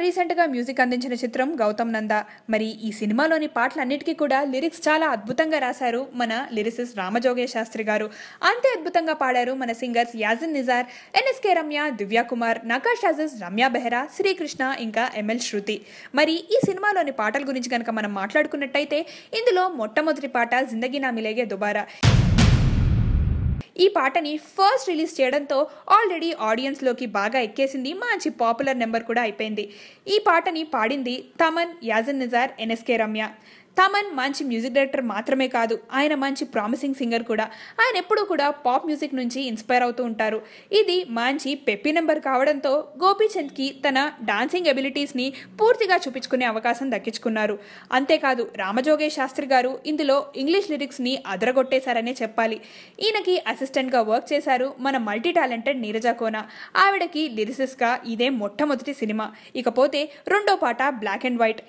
Recent గా music అందించిన చిత్రం గౌతమ్ నందా. మరి ఈ సినిమాలోని పాటలన్నిటికీ కూడా లిరిక్స్ చాలా అద్భుతంగా రాశారు మన లిరిసిస్ట్ రామజోగయ్య శాస్త్రి గారు. అంతే అద్భుతంగా పాడారు మన సింగర్స్ యాజిన్ నిజార్, ఎన్ఎస్కే రమ్య, దివ్య కుమార్, నకాష్ అజీజ్, రమ్య బెహ్రా, శ్రీకృష్ణ ఇంకా ఎంఎల్ శృతి. మరి ఈ సినిమాలోని పాటల గురించి కనుక మనం మాట్లాడుకున్నట్టయితే ఇందులో మొట్టమొదటి పాట జిందగీ నా మిలేగే దుబారా. ఈ పాటని ఫస్ట్ రిలీజ్ చేయడంతో ఆల్రెడీ ఆడియన్స్లోకి బాగా ఎక్కేసింది, మంచి పాపులర్ నెంబర్ కూడా అయిపోయింది. ఈ పాటని పాడింది తమన్, యాజిన్ నిజార్, ఎన్ఎస్కే రమ్య. తమన్ మంచి మ్యూజిక్ డైరెక్టర్ మాత్రమే కాదు, ఆయన మంచి ప్రామిసింగ్ సింగర్ కూడా. ఆయన ఎప్పుడూ కూడా పాప్ మ్యూజిక్ నుంచి ఇన్స్పైర్ అవుతూ ఉంటారు. ఇది మంచి పెప్పి నెంబర్ కావడంతో గోపీచంద్కి తన డాన్సింగ్ ఎబిలిటీస్ని పూర్తిగా చూపించుకునే అవకాశం దక్కించుకున్నారు. అంతేకాదు రామజోగయ్య శాస్త్రి గారు ఇందులో ఇంగ్లీష్ లిరిక్స్ని అదరగొట్టేశారనే చెప్పాలి. ఈయనకి అసిస్టెంట్గా వర్క్ చేశారు మన మల్టీ టాలెంటెడ్ నీరజ కోన. ఆవిడకి లిరిసిస్ట్గా ఇదే మొట్టమొదటి సినిమా. ఇకపోతే రెండో పాట బ్లాక్ అండ్ వైట్.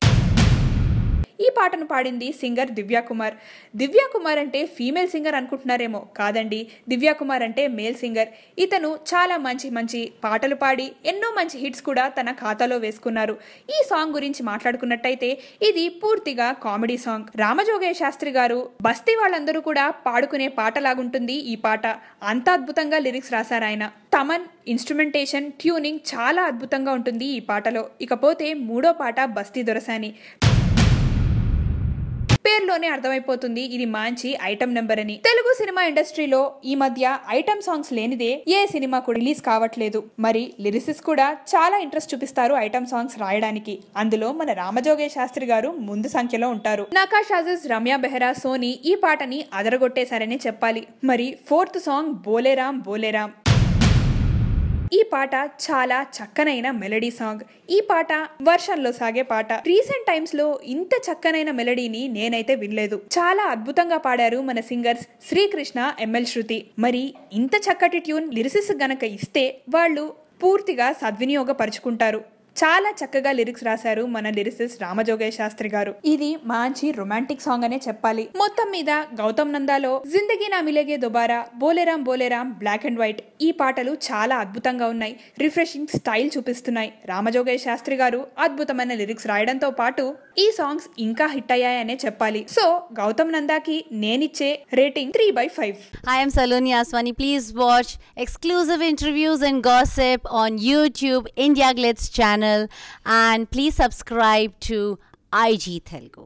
ఈ పాటను పాడింది సింగర్ దివ్య కుమార్. దివ్య కుమార్ అంటే ఫీమేల్ సింగర్ అనుకుంటున్నారేమో, కాదండి, దివ్య కుమార్ అంటే మేల్ సింగర్. ఇతను చాలా మంచి మంచి పాటలు పాడి ఎన్నో మంచి హిట్స్ కూడా తన ఖాతాలో వేసుకున్నారు. ఈ సాంగ్ గురించి మాట్లాడుకున్నట్టయితే ఇది పూర్తిగా కామెడీ సాంగ్. రామజోగయ్య శాస్త్రి గారు బస్తీ వాళ్ళందరూ కూడా పాడుకునే పాటలాగుంటుంది ఈ పాట. అంత అద్భుతంగా లిరిక్స్ రాశారు ఆయన. తమన్ ఇన్స్ట్రుమెంటేషన్, ట్యూనింగ్ చాలా అద్భుతంగా ఉంటుంది ఈ పాటలో. ఇకపోతే మూడో పాట బస్తీ దొరసాని. పేరులోనే అర్థమైపోతుంది ఇది మంచి ఐటమ్ నెంబర్ అని. తెలుగు సినిమా ఇండస్ట్రీలో ఈ మధ్య ఐటమ్ సాంగ్స్ లేనిదే ఏ సినిమా కూడా రిలీజ్ కావట్లేదు. మరి లిరిసిస్ కూడా చాలా ఇంట్రెస్ట్ చూపిస్తారు ఐటమ్ సాంగ్స్ రాయడానికి. అందులో మన రామజోగయ్య శాస్త్రి గారు ముందు సంఖ్యలో ఉంటారు. నకాష్ అజీజ్, రమ్య బెహ్రా, సోని ఈ పాటని అదరగొట్టేశారనే చెప్పాలి. మరి ఫోర్త్ సాంగ్ బోలేరామ్ బోలేరామ్. ఈ పాట చాలా చక్కనైన మెలడీ సాంగ్. ఈ పాట వర్షంలో సాగే పాట. రీసెంట్ టైమ్స్ లో ఇంత చక్కనైన మెలడీని నేనైతే వినలేదు. చాలా అద్భుతంగా పాడారు మన సింగర్స్ శ్రీకృష్ణ, ఎంఎల్ శృతి. మరి ఇంత చక్కటి ట్యూన్ లిరిసిస్ గనక ఇస్తే వాళ్ళు పూర్తిగా సద్వినియోగపరుచుకుంటారు. చాలా చక్కగా లిరిక్స్ రాశారు మన లిరిసిస్ట్ రామజోగయ్య శాస్త్రి గారు. ఇది మంచి రొమాంటిక్ సాంగ్ అనే చెప్పాలి. మొత్తం మీద గౌతమ్ నందాలో జిందగీ నా మిలేగే దుబారా, బోలేరామ్ బోలేరామ్, బ్లాక్ అండ్ వైట్ ఈ పాటలు చాలా అద్భుతంగా ఉన్నాయి. రిఫ్రెషింగ్ స్టైల్ చూపిస్తున్నాయి. రామజోగయ్య శాస్త్రి గారు అద్భుతమైన లిరిక్స్ రాయడంతో పాటు ఈ సాంగ్స్ ఇంకా హిట్ అయ్యాయనే చెప్పాలి. సో గౌతమ్ నందాకి నేనిచ్చే rating 3/5. I am Saloni Aswani. Please watch exclusive interviews and gossip on YouTube India Glitz channel. And please subscribe to IG Telugu.